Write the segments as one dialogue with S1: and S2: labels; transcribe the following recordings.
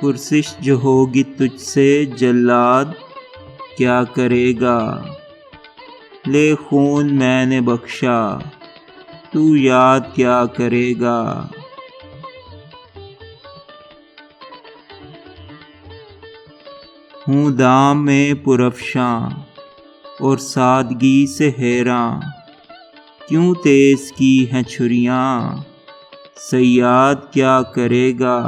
S1: پرسش جو ہوگی تجھ سے جلاد کیا کرے گا، لے خون میں نے بخشا تو یاد کیا کرے گا۔ ہوں دام میں پرافشاں اور سادگی سے حیراں، کیوں تیز کی ہیں چھریاں صیاد کیا کرے گا۔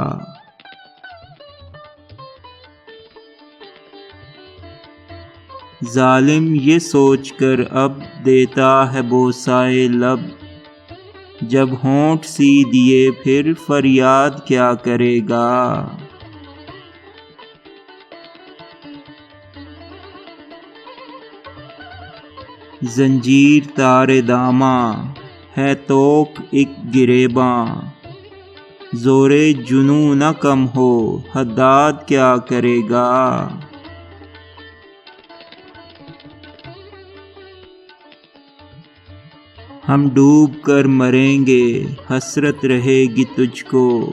S1: ظالم یہ سوچ کر اب دیتا ہے بوسائے لب، جب ہونٹ سی دیے پھر فریاد کیا کرے گا۔ زنجیر تار داماں ہے طوق ایک گریباں، زور جنوں نہ کم ہو حداد کیا کرے گا۔ ہم ڈوب کر مریں گے حسرت رہے گی تجھ کو،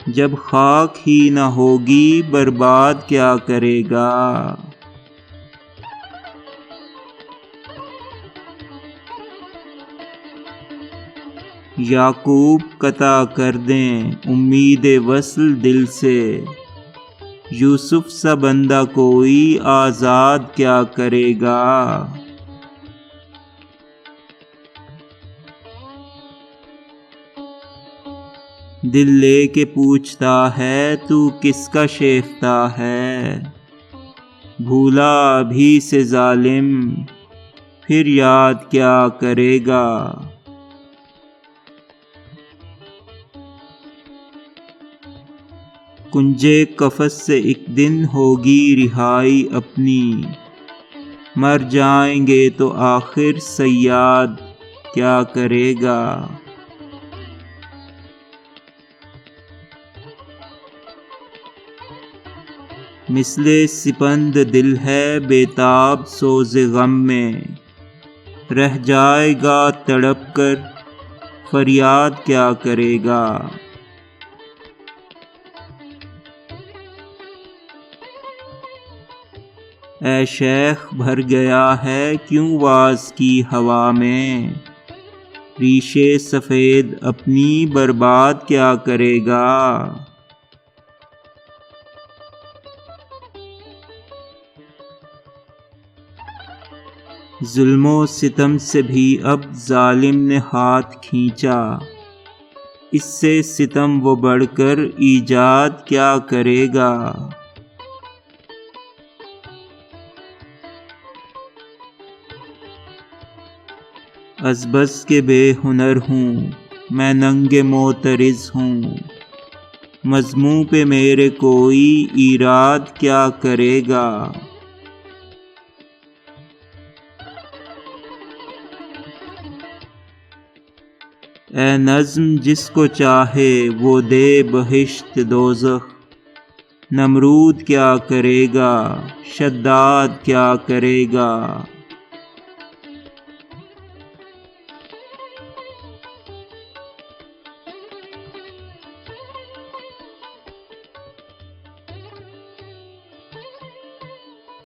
S1: جب خاک ہی نہ ہوگی برباد کیا کرے گا۔ یعقوب قطع کر دیں امید وصل دل سے، یوسف سا بندہ کوئی آزاد کیا کرے گا۔ دل لے کے پوچھتا ہے تو کس کا شیفتہ ہے، بھولا بھی سے ظالم پھر یاد کیا کرے گا۔ کنجے قفس سے ایک دن ہوگی رہائی اپنی، مر جائیں گے تو آخر صیاد کیا کرے گا۔ مثل سپند دل ہے بے تاب سوز غم میں، رہ جائے گا تڑپ کر فریاد کیا کرے گا۔ اے شیخ بھر گیا ہے کیوں واز کی ہوا میں، ریشے سفید اپنی برباد کیا کرے گا۔ ظلم و ستم سے بھی اب ظالم نے ہاتھ کھینچا، اس سے ستم وہ بڑھ کر ایجاد کیا کرے گا۔ از بس کے بے ہنر ہوں میں ننگ معترض ہوں، مضموں پہ میرے کوئی ایراد کیا کرے گا۔ اے نظم جس کو چاہے وہ دے بہشت دوزخ، نمرود کیا کرے گا شداد کیا کرے گا۔